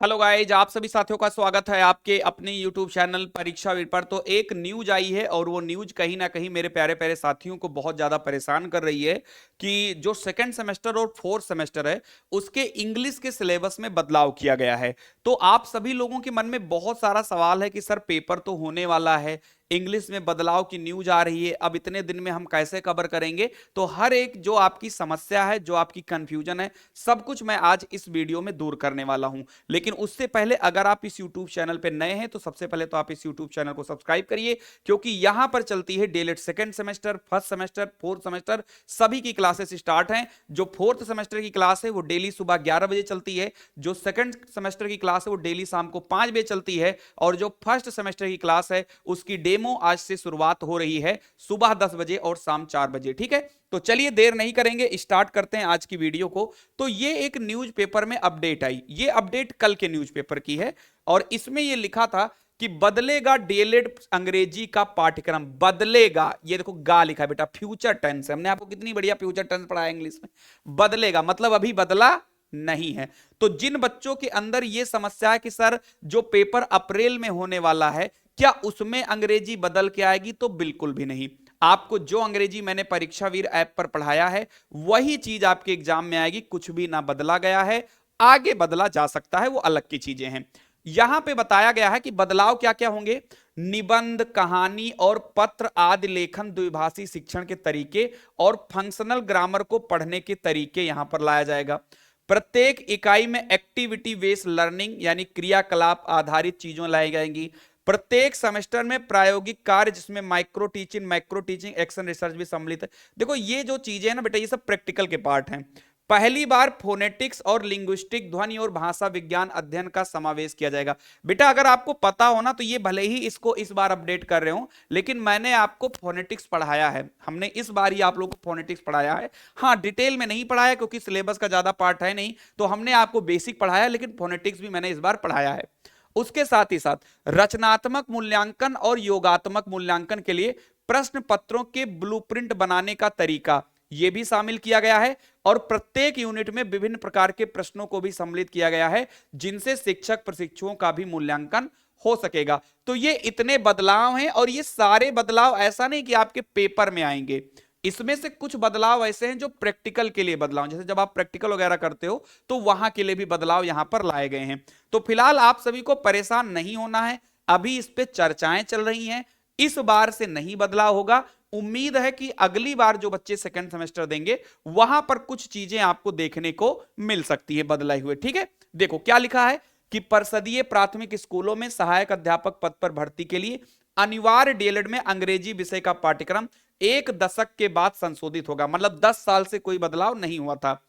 Hello guys, आप सभी साथियों का स्वागत है आपके अपने YouTube चैनल परीक्षा वीर पर। तो एक न्यूज आई है और वो न्यूज कहीं ना कहीं मेरे प्यारे प्यारे साथियों को बहुत ज्यादा परेशान कर रही है कि जो सेकंड सेमेस्टर और फोर्थ सेमेस्टर है उसके इंग्लिश के सिलेबस में बदलाव किया गया है। तो आप सभी लोगों के मन में बहुत सारा सवाल है कि सर पेपर तो होने वाला है, इंग्लिश में बदलाव की न्यूज आ रही है, अब इतने दिन में हम कैसे कवर करेंगे। तो हर एक जो आपकी समस्या है, जो आपकी कंफ्यूजन है, सब कुछ मैं आज इस वीडियो में दूर करने वाला हूं। लेकिन उससे पहले अगर आप इस YouTube चैनल पर नए हैं तो सबसे पहले तो आप इस YouTube चैनल को सब्सक्राइब करिए, क्योंकि यहां पर चलती है DElEd second semester, first semester, fourth semester सभी की क्लासेस स्टार्ट हैं। जो फोर्थ सेमेस्टर की क्लास है वो डेली सुबह 11 बजे चलती है, जो सेकंड सेमेस्टर की क्लास है वो डेली शाम को 5 बजे चलती है, और जो फर्स्ट सेमेस्टर की क्लास है उसकी डेमो आज से शुरुआत हो रही है सुबह 10 बजे और शाम 4 बजे। ठीक है, तो चलिए देर नहीं करेंगे, स्टार्ट करते हैं आज की वीडियो को। तो ये एक न्यूज़पेपर में अपडेट आई, ये अपडेट कल के न्यूज़पेपर की है और इसमें ये लिखा था कि बदलेगा डीएलएड अंग्रेजी का पाठ्यक्रम, बदलेगा। ये देखो गा लिखा है बेटा, फ्यूचर टेंस है। हमने आपको कितनी बढ़िया फ्यूचर टेंस पढ़ाया इंग्लिश में। बदलेगा मतलब अभी बदला नहीं है। तो जिन बच्चों के अंदर यह समस्या है कि सर जो पेपर अप्रैल में होने वाला है क्या उसमें अंग्रेजी बदल के आएगी, तो बिल्कुल भी नहीं। आपको जो अंग्रेजी मैंने परीक्षावीर ऐप पर पढ़ाया है वही चीज आपके एग्जाम में आएगी, कुछ भी ना बदला गया है। आगे बदला जा सकता है, वो अलग की चीजें हैं। यहां पे बताया गया है कि बदलाव क्या क्या होंगे। निबंध, कहानी और पत्र आदि लेखन द्विभाषी शिक्षण के तरीके और फंक्शनल ग्रामर को पढ़ने के तरीके यहां पर लाया जाएगा। प्रत्येक इकाई में एक्टिविटी बेस्ड लर्निंग यानी क्रियाकलाप आधारित चीजों लाई जाएंगी। प्रत्येक सेमेस्टर में प्रायोगिक कार्य जिसमें माइक्रो टीचिंग एक्शन रिसर्च भी सम्मिलित है। देखो ये जो चीजें हैं ना बेटा, ये सब प्रैक्टिकल के पार्ट हैं। पहली बार फोनेटिक्स और लिंग्विस्टिक ध्वनि और भाषा विज्ञान अध्ययन का समावेश किया जाएगा। बेटा अगर आपको पता हो ना तो ये भले ही इसको इस बार अपडेट कर रहे हो, लेकिन मैंने आपको फोनेटिक्स पढ़ाया है, हमने इस बार ही आप लोगों को फोनेटिक्स पढ़ाया है। हाँ डिटेल में नहीं पढ़ाया क्योंकि सिलेबस का ज्यादा पार्ट है नहीं, तो हमने आपको बेसिक पढ़ाया, लेकिन फोनेटिक्स भी मैंने इस बार पढ़ाया है। उसके साथ ही साथ रचनात्मक मूल्यांकन और योगात्मक मूल्यांकन के लिए प्रश्न पत्रों के ब्लूप्रिंट बनाने का तरीका यह भी शामिल किया गया है, और प्रत्येक यूनिट में विभिन्न प्रकार के प्रश्नों को भी सम्मिलित किया गया है जिनसे शिक्षक प्रशिक्षुओं का भी मूल्यांकन हो सकेगा। तो ये इतने बदलाव हैं, और ये सारे बदलाव ऐसा नहीं कि आपके पेपर में आएंगे। इसमें से कुछ बदलाव ऐसे हैं जो प्रैक्टिकल के लिए बदलाव, जैसे जब आप प्रैक्टिकल वगैरह करते हो तो वहां के लिए भी बदलाव यहां पर लाए गए हैं। तो फिलहाल आप सभी को परेशान नहीं होना है, अभी इस पे चर्चाएं चल रही हैं। इस बार से नहीं बदलाव होगा। उम्मीद है कि अगली बार जो बच्चे सेकंड सेमेस्टर देंगे वहां पर कुछ चीजें आपको देखने को मिल सकती है बदलाए हुए। ठीक है, देखो क्या लिखा है कि परिषदीय प्राथमिक स्कूलों में सहायक अध्यापक पद पर भर्ती के लिए अनिवार्य डीएलएड में अंग्रेजी विषय का पाठ्यक्रम 1 दशक के बाद संशोधित होगा। मतलब 10 साल से कोई बदलाव नहीं हुआ था।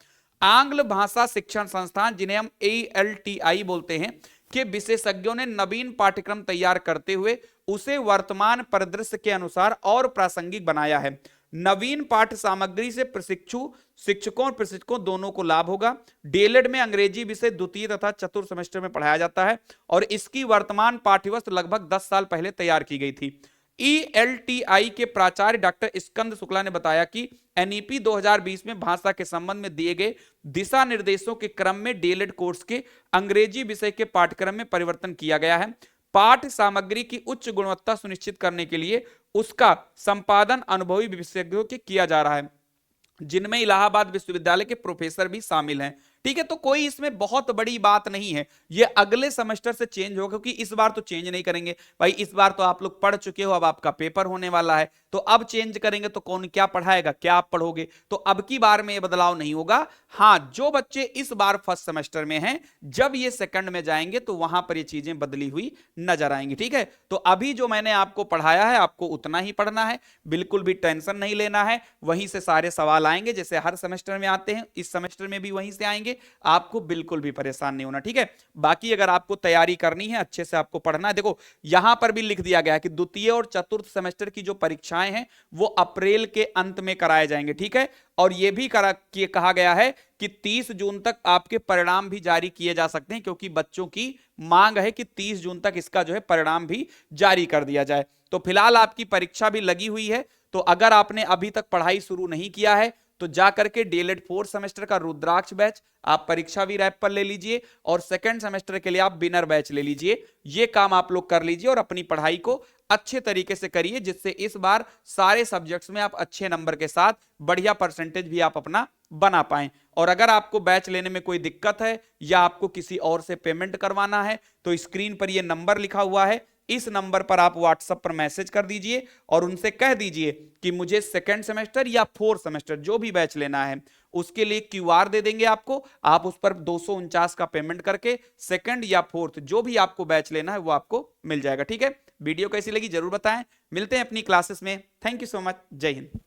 आंग्ल भाषा शिक्षण संस्थान, जिन्हें हम ALTI बोलते हैं, के विशेषज्ञों ने नवीन पाठ्यक्रम तैयार करते हुए उसे वर्तमान परिदृश्य के अनुसार और प्रासंगिक बनाया है। नवीन पाठ्य सामग्री से प्रशिक्षु शिक्षकों और प्रशिक्षकों दोनों को लाभ होगा। डीएलएड में अंग्रेजी विषय द्वितीय तथा चतुर्थ सेमेस्टर में पढ़ाया जाता है और इसकी वर्तमान पाठ्यवस्तु लगभग 10 साल पहले तैयार की गई थी। ELTI के प्राचार्य डॉक्टर स्कंद शुक्ला ने बताया कि एनईपी 2020 में भाषा के संबंध में दिए गए दिशा निर्देशों के क्रम में डीएलएड कोर्स के अंग्रेजी विषय के पाठ्यक्रम में परिवर्तन किया गया है। पाठ्य सामग्री की उच्च गुणवत्ता सुनिश्चित करने के लिए उसका संपादन अनुभवी विशेषज्ञों के किया जा रहा है, जिनमें इलाहाबाद विश्वविद्यालय के प्रोफेसर भी शामिल हैं। ठीक है, तो कोई इसमें बहुत बड़ी बात नहीं है। ये अगले सेमेस्टर से चेंज होगा, क्योंकि इस बार तो चेंज नहीं करेंगे भाई, इस बार तो आप लोग पढ़ चुके हो, अब आपका पेपर होने वाला है, तो अब चेंज करेंगे तो कौन क्या पढ़ाएगा, क्या आप पढ़ोगे। तो अब की बार में ये बदलाव नहीं होगा। हाँ, जो बच्चे इस बार फर्स्ट सेमेस्टर में हैं, जब ये सेकंड में जाएंगे तो वहां पर ये चीजें बदली हुई नजर आएंगी। ठीक है, तो अभी जो मैंने आपको पढ़ाया है आपको उतना ही पढ़ना है, बिल्कुल भी टेंशन नहीं लेना है। वहीं से सारे सवाल आएंगे जैसे हर सेमेस्टर में आते हैं, इस सेमेस्टर में भी वहीं से आएंगे, आपको बिल्कुल भी परेशान नहीं होना। ठीक है, बाकी अगर आपको तैयारी करनी है, अच्छे से आपको पढ़ना है, देखो यहां पर भी लिख दिया गया है कि द्वितीय और चतुर्थ सेमेस्टर की जो परीक्षाएं हैं वो अप्रैल के अंत में कराए जाएंगे। ठीक है, और यह भी कहा गया है कि 30 जून तक आपके परिणाम भी जारी किए जा सकते हैं, क्योंकि बच्चों की मांग है कि 30 जून तक इसका जो है परिणाम भी जारी कर दिया जाए। तो फिलहाल आपकी परीक्षा भी लगी हुई है, तो अगर आपने अभी तक पढ़ाई शुरू नहीं किया है तो जा करके डीएलएड 4 सेमेस्टर का रुद्राक्ष बैच आप परीक्षा वीर ऐप पर ले लीजिए और सेकंड सेमेस्टर के लिए आप विनर बैच ले लीजिए। ये काम आप लोग कर लीजिए और अपनी पढ़ाई को अच्छे तरीके से करिए, जिससे इस बार सारे सब्जेक्ट्स में आप अच्छे नंबर के साथ बढ़िया परसेंटेज भी आप अपना बना पाएं। और अगर आपको बैच लेने में कोई दिक्कत है या आपको किसी और से पेमेंट करवाना है तो स्क्रीन पर ये नंबर लिखा हुआ है, इस नंबर पर आप व्हाट्सएप पर मैसेज कर दीजिए और उनसे कह दीजिए कि मुझे सेकंड सेमेस्टर या 4 सेमेस्टर जो भी बैच लेना है उसके लिए क्यूआर दे देंगे आपको, आप उस पर 249 का पेमेंट करके सेकंड या फोर्थ जो भी आपको बैच लेना है वो आपको मिल जाएगा। ठीक है, वीडियो कैसी लगी जरूर बताएं। मिलते हैं अपनी क्लासेस में। Thank you so much. जय हिंद।